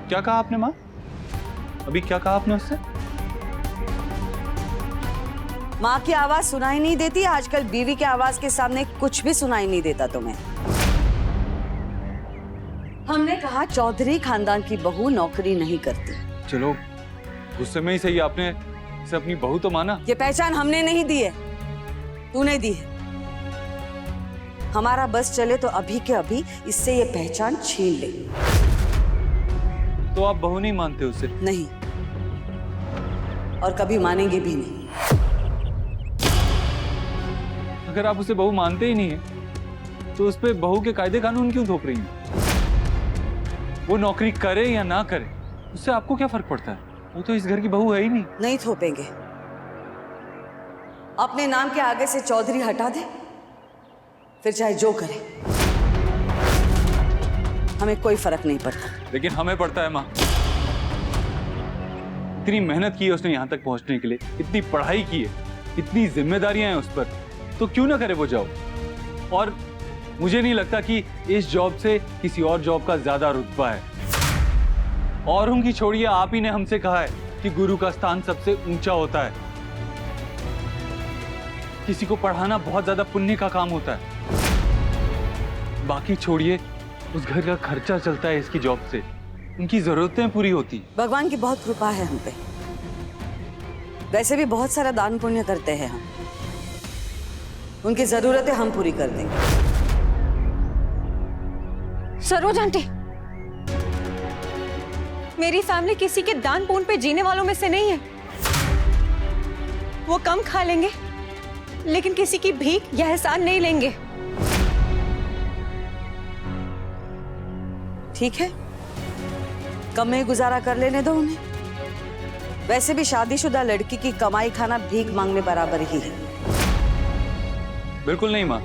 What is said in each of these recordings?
क्या कहा आपने माँ? अभी क्या कहा आपने उससे? माँ की आवाज सुनाई नहीं देती। आजकल बीवी की आवाज के सामने कुछ भी सुनाई नहीं देता तुम्हें। हमने कहा चौधरी खानदान की बहू नौकरी नहीं करती। चलो गुस्से में ही सही, आपने इसे अपनी बहू तो माना। ये पहचान हमने नहीं दी है, तूने दी है। हमारा बस चले तो अभी के अभी इससे ये पहचान छीन ले। तो आप बहू नहीं मानते उसे? नहीं, और कभी मानेंगे भी नहीं। अगर आप उसे बहू मानते ही नहीं है तो उस पे बहू के कायदे कानून क्यों थोप रही हैं? वो नौकरी करे या ना करे उससे आपको क्या फर्क पड़ता है? वो तो इस घर की बहू है ही नहीं। नहीं थोपेंगे। अपने नाम के आगे से चौधरी हटा दे, फिर चाहे जो करे, हमें कोई फर्क नहीं पड़ता। लेकिन हमें पड़ता है माँ। इतनी मेहनत की है उसने यहाँ तक पहुँचने के लिए, इतनी पढ़ाई की है, इतनी जिम्मेदारियां हैं उस पर, तो क्यों ना करे वो जॉब। और मुझे नहीं लगता कि इस जॉब से किसी और जॉब का ज्यादा रुतबा है। औरों की छोड़िए, आप ही ने हमसे कहा है कि गुरु का स्थान सबसे ऊंचा होता है। किसी को पढ़ाना बहुत ज्यादा पुण्य का काम होता है। बाकी छोड़िए, उस घर का खर्चा चलता है इसकी जॉब से, उनकी जरूरतें पूरी होती। भगवान की बहुत कृपा है हम पे। वैसे भी बहुत सारा दान पुण्य करते हैं हम, उनकी जरूरतें हम पूरी कर देंगे। सरोज आंटी, मेरी फैमिली किसी के दान पुण्य पे जीने वालों में से नहीं है। वो कम खा लेंगे लेकिन किसी की भीख या एहसान नहीं लेंगे। ठीक है, कम में गुजारा कर लेने दो उन्हें। वैसे भी शादीशुदा लड़की की कमाई खाना भीख मांगने बराबर ही है। बिल्कुल नहीं माँ।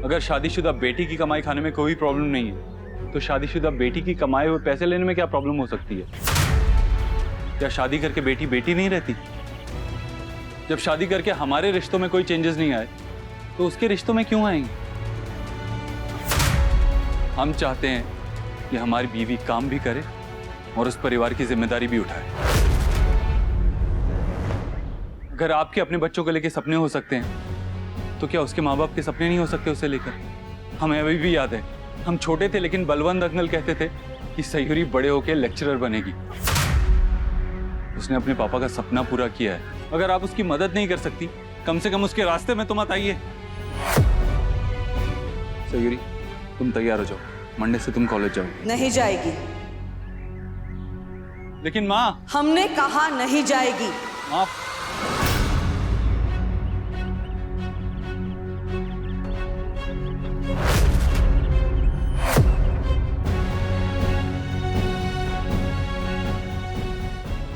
अगर शादीशुदा बेटी की कमाई खाने में कोई प्रॉब्लम नहीं है तो शादीशुदा बेटी की कमाए हुए पैसे लेने में क्या प्रॉब्लम हो सकती है? क्या शादी करके बेटी बेटी नहीं रहती? जब शादी करके हमारे रिश्तों में कोई चेंजेस नहीं आए तो उसके रिश्तों में क्यों आएंगे? हम चाहते हैं कि हमारी बीवी काम भी करे और उस परिवार की जिम्मेदारी भी उठाए। अगर आपके अपने बच्चों को लेकर सपने हो सकते हैं तो क्या उसके माँ बाप के सपने नहीं हो सकते उसे लेकर? हमें अभी भी याद है, हम छोटे थे लेकिन बलवंत अंकल कहते थे कि सयूरी बड़े होकर लेक्चरर बनेगी। उसने अपने पापा का सपना पूरा किया है। अगर आप उसकी मदद नहीं कर सकती, कम से कम उसके रास्ते में तो मत आइए। सयूरी, तुम तैयार हो जाओ, मंडे से तुम कॉलेज जाओ। नहीं जाएगी। लेकिन माँ, हमने कहा नहीं जाएगी। माँ,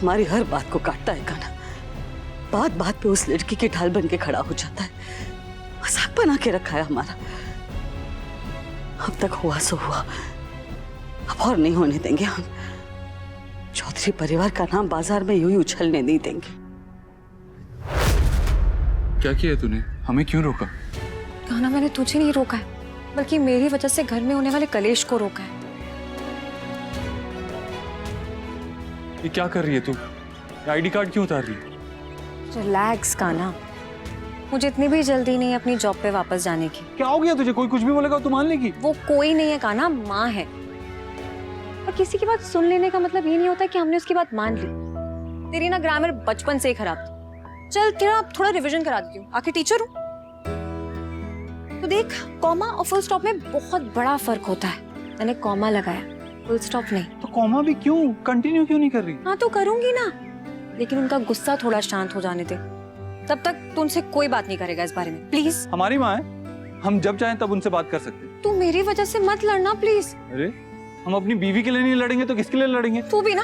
हमारी हर बात को काटता है काना। बात बात पे उस लड़की की ढाल बन के खड़ा हो जाता है। मजाक बना के रखा है हमारा। अब तक हुआ सो हुआ, अब और नहीं होने देंगे हम। चौधरी परिवार का नाम बाजार में यूं ही उछलने नहीं देंगे। क्या किया तूने? हमें क्यों रोका? कहना मैंने तुझे नहीं रोका है, बल्कि मेरी वजह से घर में होने वाले कलेश को रोका है। ये क्या कर रही है तू? आईडी कार्ड क्यों उतार रही है? रिलैक्स काना, मुझे इतनी भी जल्दी नहीं अपनी जॉब पे वापस जाने की। क्या हो गया तुझे? कोई कुछ भी बोलेगा तू मान लेगी? वो कोई नहीं है काना, माँ है। और किसी की बात सुन लेने का मतलब ये नहीं होता कि हमने उसकी बात मान ली। तेरी ना ग्रामर बचपन से ही खराब थी। चल तेरा थोड़ा रिवीजन करा देती हूँ, आखिर टीचर हूँ। तो देख, कॉमा और फुल स्टॉप में बहुत बड़ा फर्क होता है। मैंने कॉमा लगाया, फुल स्टॉप नहीं। तो कॉमा भी क्यों? कंटिन्यू क्यों नहीं कर रही? हाँ तो करूंगी ना, लेकिन उनका गुस्सा थोड़ा शांत हो जाने दे। तब तक तू उनसे कोई बात नहीं करेगा इस बारे में, प्लीज। हमारी माँ है, हम जब चाहें तब उनसे बात कर सकते हैं। तू मेरी वजह से मत लड़ना प्लीज। अरे हम अपनी बीवी के लिए नहीं लड़ेंगे तो किसके लिए लड़ेंगे? तू भी ना,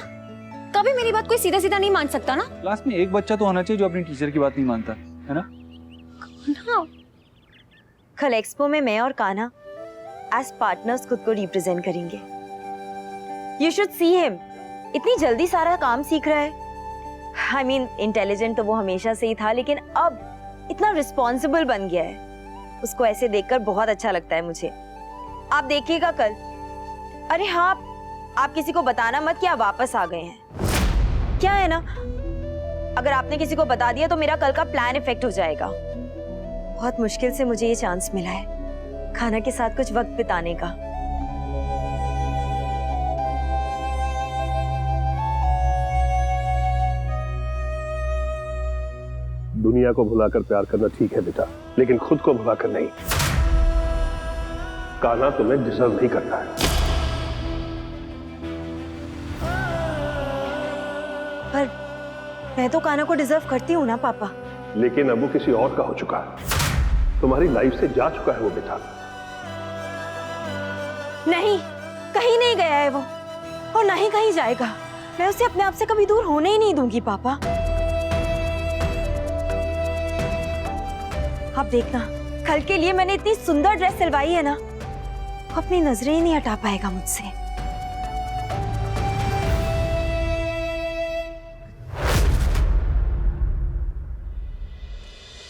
कभी मेरी बात कोई सीधा सीधा नहीं मान सकता ना। क्लास में एक बच्चा तो होना चाहिए जो अपनी टीचर की बात नहीं मानता, है ना? हाँ। कल एक्सपो में मैं और कान्हा एज पार्टनर्स खुद को रिप्रेजेंट करेंगे। यू शुड सी हिम, इतनी जल्दी सारा काम सीख रहा है। आई मीन इंटेलिजेंट तो वो हमेशा से ही था, लेकिन अब इतना रिस्पॉन्सिबल बन गया है। उसको ऐसे देखकर बहुत अच्छा लगता है मुझे। आप देखिएगा कल। अरे हाँ, आप किसी को बताना मत कि आप वापस आ गए हैं। क्या है ना, अगर आपने किसी को बता दिया तो मेरा कल का प्लान इफेक्ट हो जाएगा। बहुत मुश्किल से मुझे ये चांस मिला है खाना के साथ कुछ वक्त बिताने का। दुनिया को भुलाकर प्यार करना ठीक है बेटा, लेकिन खुद को भुलाकर नहीं। कान्हा तुम्हें डिजर्व नहीं करता है। पर मैं तो कान्हा को डिजर्व करती हूँ ना पापा। लेकिन अब वो किसी और का हो चुका है, तुम्हारी लाइफ से जा चुका है वो बेटा। नहीं, कहीं नहीं गया है वो, और ना ही कहीं जाएगा। मैं उसे अपने आप से कभी दूर होने ही नहीं दूंगी पापा। आप देखना, कल के लिए मैंने इतनी सुंदर ड्रेस सिलवाई है ना, वो अपनी नजरें ही नहीं हटा पाएगा मुझसे।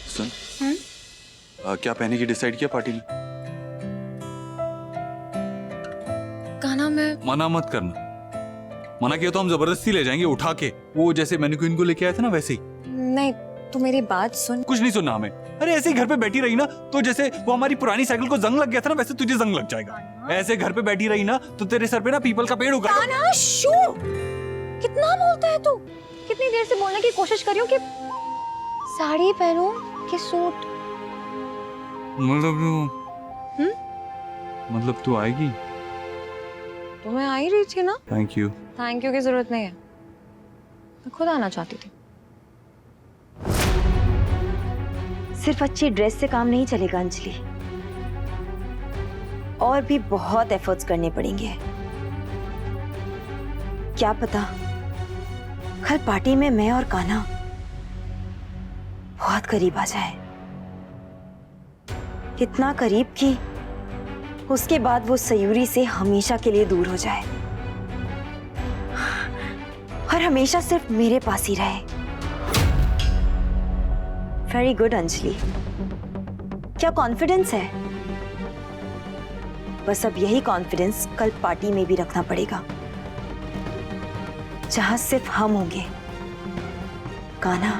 सुन, क्या पहने की डिसाइड किया पार्टी में? कान्हा, मैं मना मत करना। मना किया तो हम जबरदस्ती ले जाएंगे उठा के, वो जैसे मैनिक्विन को लेके आए थे ना वैसे ही। नहीं, तू मेरी बात सुन। कुछ नहीं सुनना हमें। अरे ऐसे ही घर पे बैठी रही ना तो जैसे वो हमारी पुरानी साइकिल को जंग लग गया था ना, वैसे तुझे जंग लग जाएगा। ऐसे घर पे बैठी रही ना तो तेरे सर पे ना पीपल का पेड़ उगा। कान्हा, शू! कितना बोलता है तू? कितनी देर से बोलने की कोशिश कर रही हूँ कि साड़ी पहनूं कि सूट? मतलब तू आएगी? तो मैं आ ही रही थी ना। Thank you. थैंक यू की जरूरत नहीं है, मैं खुद आना चाहती थी। सिर्फ अच्छी ड्रेस से काम नहीं चलेगा अंजलि, और भी बहुत एफर्ट्स करने पड़ेंगे। क्या पता कल पार्टी में मैं और कान्हा बहुत करीब आ जाए, इतना करीब कि उसके बाद वो सयूरी से हमेशा के लिए दूर हो जाए और हमेशा सिर्फ मेरे पास ही रहे। वेरी गुड अंजलि, क्या कॉन्फिडेंस है। बस अब यही कॉन्फिडेंस कल पार्टी में भी रखना पड़ेगा, जहां सिर्फ हम होंगे, कान्हा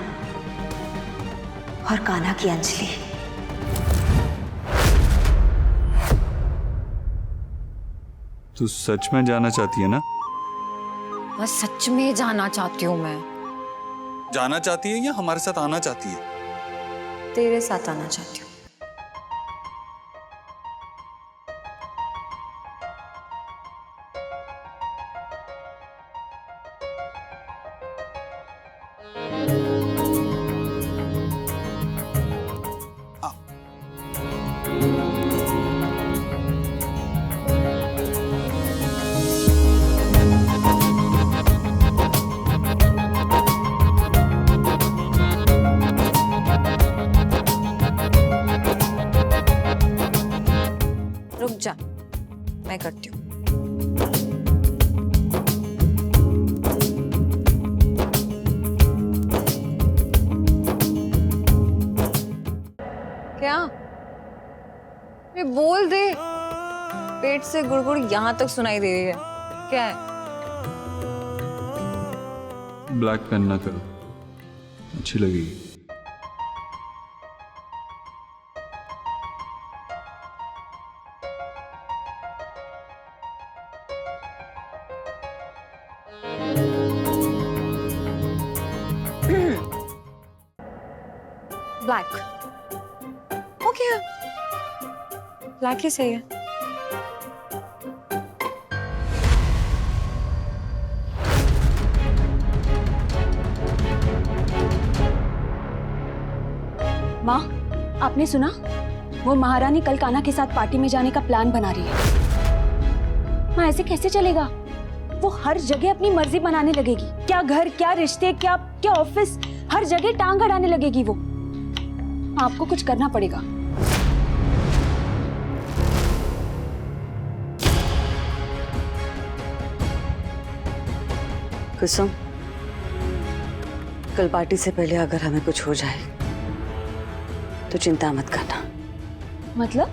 और कान्हा की अंजलि। तू सच में जाना चाहती है ना? बस सच में जाना चाहती हूँ मैं। जाना चाहती है या हमारे साथ आना चाहती है? तेरे साथ आना चाहती हूँ। रुक जा, मैं करती हूँ। क्या? अरे बोल दे, पेट से गुड़गुड़ यहाँ तक सुनाई दे रही है। क्या है? ब्लैक पहनना करो, अच्छी लगेगी। ब्लैक ओके, ब्लैक ही सही है। माँ, आपने सुना? वो महारानी कल कान्हा के साथ पार्टी में जाने का प्लान बना रही है। माँ, ऐसे कैसे चलेगा? वो हर जगह अपनी मर्जी बनाने लगेगी। क्या घर, क्या रिश्ते, क्या क्या ऑफिस, हर जगह टांग अड़ाने लगेगी वो। आपको कुछ करना पड़ेगा। कुसुम, कल पार्टी से पहले अगर हमें कुछ हो जाए तो चिंता मत करना। मतलब?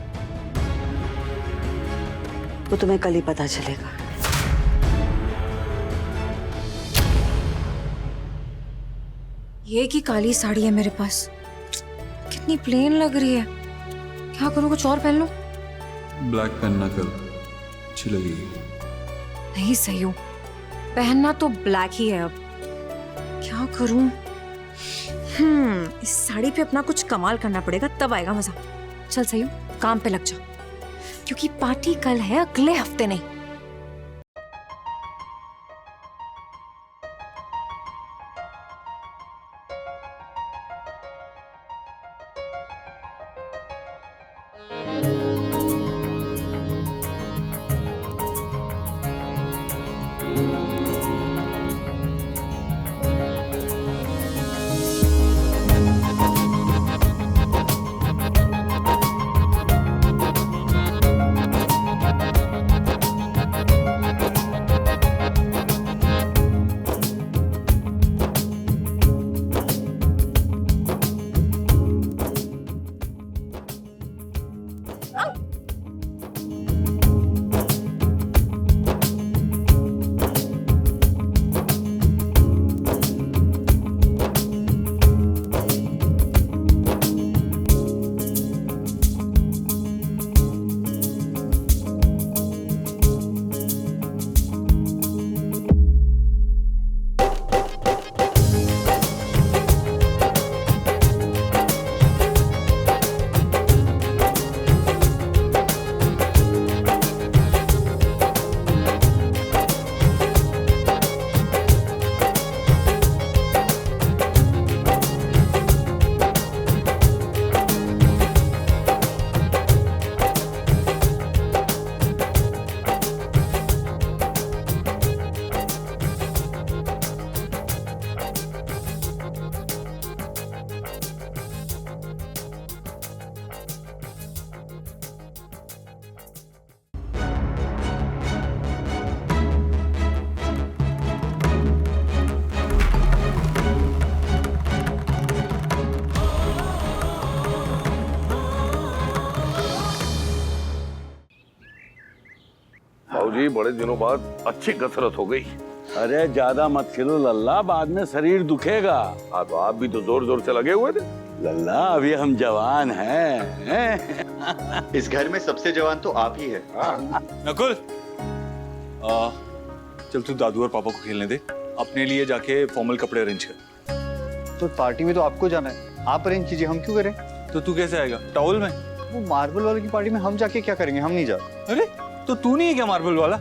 वो तुम्हें कल ही पता चलेगा। ये की काली साड़ी है मेरे पास, कितनी प्लेन लग रही है। क्या करूं, कुछ और पहन लूं? ब्लैक पहनना कल, अच्छी लगेगी। नहीं सही हूँ, पहनना तो ब्लैक ही है। अब क्या करूं? इस साड़ी पे अपना कुछ कमाल करना पड़ेगा, तब आएगा मजा। चल सही हूँ, काम पे लग जा, क्योंकि पार्टी कल है, अगले हफ्ते नहीं। भाऊजी बड़े दिनों बाद अच्छी कसरत हो गई। अरे ज्यादा मत खेलो लल्ला, बाद में शरीर दुखेगा। हाँ तो आप भी तो जोर जोर से लगे हुए थे। लल्ला अभी हम जवान हैं। इस घर में सबसे जवान तो आप ही है। नकुल, चल तू दादू और पापा को खेलने दे, अपने लिए जाके फॉर्मल कपड़े अरेंज कर। तो पार्टी में तो आपको जाना है, आप अरेंज कीजिए, हम क्यों करें? तो तू कैसे आएगा, टॉवल में? वो मार्बल वाले की पार्टी में हम जाके क्या करेंगे, हम नहीं जा। अरे तो तू नहीं है क्या मार्बल वाला?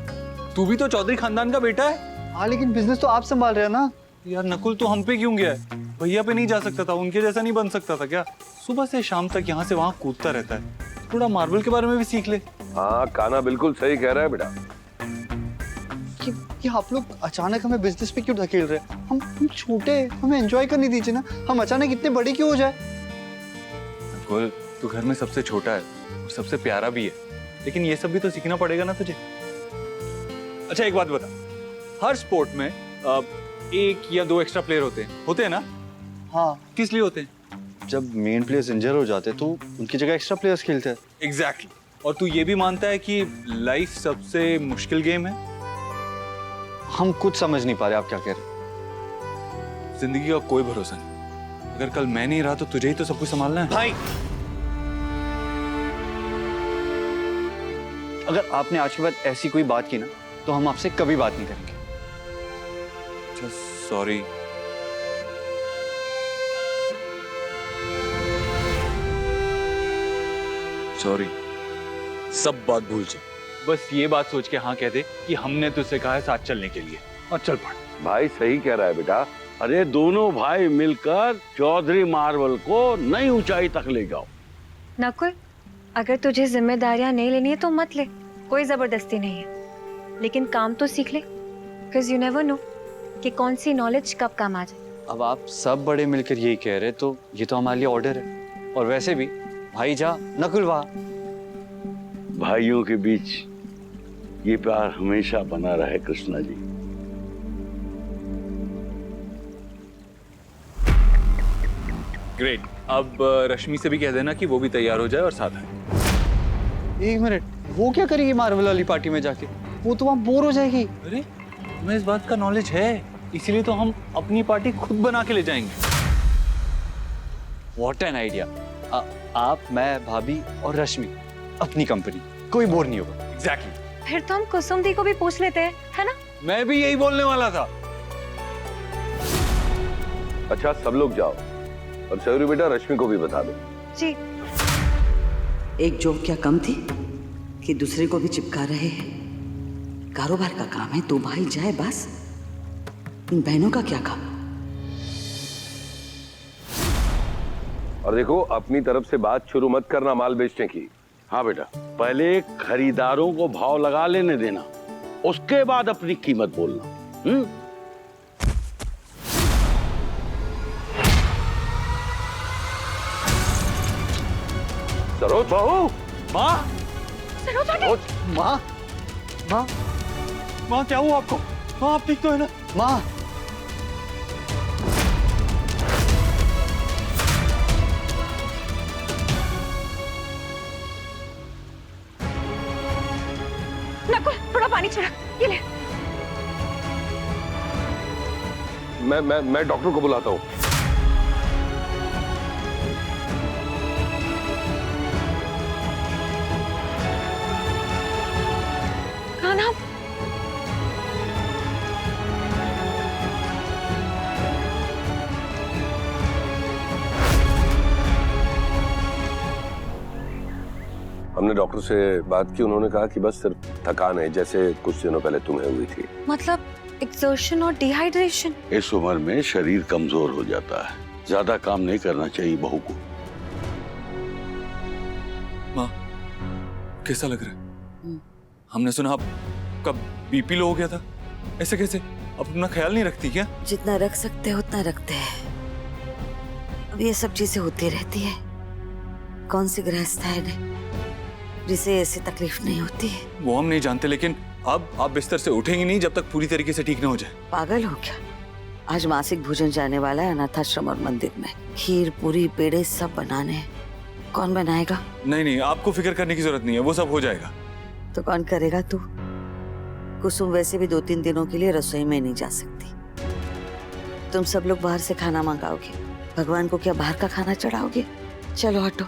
तू भी तो चौधरी खानदान का बेटा है। हाँ लेकिन बिजनेस तो आप संभाल रहे हैं ना। यार नकुल, तू हम पे क्यों गया है? भैया पे नहीं जा सकता था? उनके जैसा नहीं बन सकता था क्या? सुबह से शाम तक यहाँ से वहाँ कूदता रहता है, थोड़ा मार्बल के बारे में भी सीख ले। हाँ काना बिल्कुल सही कह रहा है बेटा। कि आप लोग अचानक हमें बिजनेस पे क्यों धकेल रहे हैं? हम छोटे हैं, हमें एंजॉय करने दीजिए ना। हम अचानक इतने बड़े क्यों हो जाए? नकुल, तू घर में सबसे छोटा है और सबसे प्यारा भी है, लेकिन ये सब भी तो सीखना पड़ेगा ना तुझे। अच्छा एक बात बता, हर स्पोर्ट में एक या दो एक्स्ट्रा प्लेयर होते हैं ना? हाँ, किस लिए होते हैं? जब मेन प्लेयर्स इंजर हो जाते हैं तो उनकी जगह एक्स्ट्रा प्लेयर्स खेलते हैं। एग्जैक्टली। और तू ये भी मानता है कि लाइफ सबसे मुश्किल गेम है? हम कुछ समझ नहीं पा रहे आप क्या कह रहे हैं। जिंदगी का कोई भरोसा नहीं, अगर कल मैं नहीं रहा तो तुझे ही तो सब कुछ संभालना है। भाई, अगर आपने आज के बाद ऐसी कोई बात की ना तो हम आपसे कभी बात नहीं करेंगे। अच्छा सॉरी। सॉरी, सब बात भूल जा, बस ये बात सोच के हाँ कह दे कि हमने तुझसे कहा है साथ चलने के लिए, और चल पड़। भाई सही कह रहा है बेटा। अरे दोनों भाई मिलकर चौधरी मार्बल को नई ऊंचाई तक ले जाओ। नकुल, अगर तुझे जिम्मेदारियां नहीं लेनी है तो मत ले, कोई जबरदस्ती नहीं है, लेकिन काम तो सीख ले, बिकॉज यू नेवर नो कि कौन सी नॉलेज कब काम आ जाए। अब आप सब बड़े मिलकर यही कह रहे तो ये तो हमारे लिए ऑर्डर है। और वैसे भी भाई जा, नकुल वाह। भाइयों के बीच ये प्यार हमेशा बना रहे कृष्णा जी। ग्रेट। अब रश्मि से भी कह देना कि वो भी तैयार हो जाए और साथ आए। एक मिनट, वो क्या करेगी मार्वल वाली पार्टी में जाके? वो तो वहाँ बोर हो जाएगी। अरे हमें इस बात का नॉलेज है, इसीलिए तो हम अपनी पार्टी खुद बना के ले जाएंगे। What an idea. आप, मैं, भाभी और रश्मि, अपनी कंपनी, कोई बोर नहीं होगा। एग्जैक्टली। फिर तो हम कुसुम दी को भी पूछ लेते हैं, है ना? मैं भी यही बोलने वाला था। अच्छा सब लोग जाओ और सयूरी बेटा रश्मि को भी बता दो। जी। एक जॉब क्या कम थी कि दूसरे को भी चिपका रहे हैं। कारोबार का काम है, 2 भाई जाए बस। इन बहनों का क्या काम? और देखो अपनी तरफ से बात शुरू मत करना माल बेचने की। हाँ बेटा, पहले खरीदारों को भाव लगा लेने देना, उसके बाद अपनी कीमत बोलना। सरोज बहू, माँ, माँ, माँ, माँ क्या हुआ आपको? माँ आप ठीक तो है ना? माँ, नकुल थोड़ा पानी चढ़ा, ये ले। मैं डॉक्टर को बुलाता हूँ। कान्हा, हमने डॉक्टर से बात की, उन्होंने कहा कि बस सिर्फ थकान है, जैसे कुछ दिनों पहले तुम्हें हुई थी। मतलब एक्सर्शन और डिहाइड्रेशन। इस उम्र में शरीर कमजोर हो जाता है, ज्यादा काम नहीं करना चाहिए बहू को। माँ कैसा लग रहा है? हमने सुना आपका बीपी लो हो गया था, ऐसे कैसे? आप अपना ख्याल नहीं रखती क्या? जितना रख सकते हैं उतना रखते हैं। अब ये सब चीजें होती रहती है। कौन सी गृहस्थ है जिसे ऐसी तकलीफ नहीं होती है? वो हम नहीं जानते, लेकिन अब आप बिस्तर से उठेंगी नहीं जब तक पूरी तरीके से ठीक न हो जाए। पागल हो क्या? आज मासिक भोजन जाने वाला है अनाथाश्रम और मंदिर में। खीर पूरी पेड़े सब बनाने हैं। कौन बनाएगा? नहीं नहीं, आपको फिक्र करने की जरूरत नहीं है, वो सब हो जाएगा। तो कौन करेगा? तू। कुसुम वैसे भी 2-3 दिनों के लिए रसोई में नहीं जा सकती। तुम सब लोग बाहर से खाना मंगाओगे। भगवान को क्या बाहर का खाना चढ़ाओगे? चलो हटो,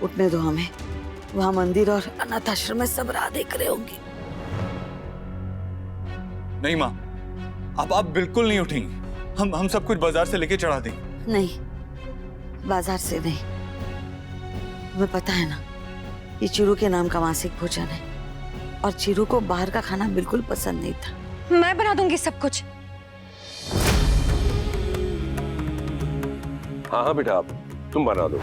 उठने दो हमें। वहां मंदिर और अनाथ आश्रम में सब राह देख रहे होंगे। नहीं माँ, आप बिल्कुल नहीं उठेंगी। हम सब कुछ बाजार से लेके चढ़ा देंगे। नहीं, बाजार से नहीं। तुम्हें पता है ना, ये चिरू के नाम का मासिक भोजन है और चिरू को बाहर का खाना बिल्कुल पसंद नहीं था। मैं बना दूंगी सब कुछ। हाँ हाँ बेटा, आप तुम बना दो।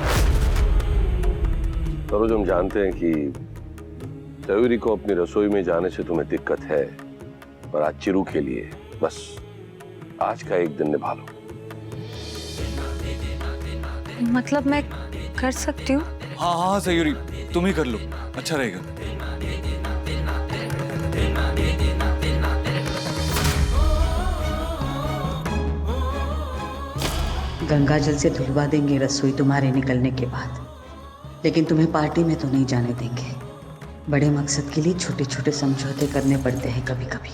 सरोज, हम जानते हैं कि सयूरी को अपनी रसोई में जाने से तुम्हें दिक्कत है, पर आज चिरू के लिए बस आज का एक दिन निभा लो। मतलब मैं कर सकती हूँ? हाँ हाँ सयूरी, तुम ही कर लो, अच्छा रहेगा। गंगा जल से धुलवा देंगे रसोई तुम्हारे निकलने के बाद, लेकिन तुम्हें पार्टी में तो नहीं जाने देंगे। बड़े मकसद के लिए छोटे छोटे समझौते करने पड़ते हैं कभी कभी।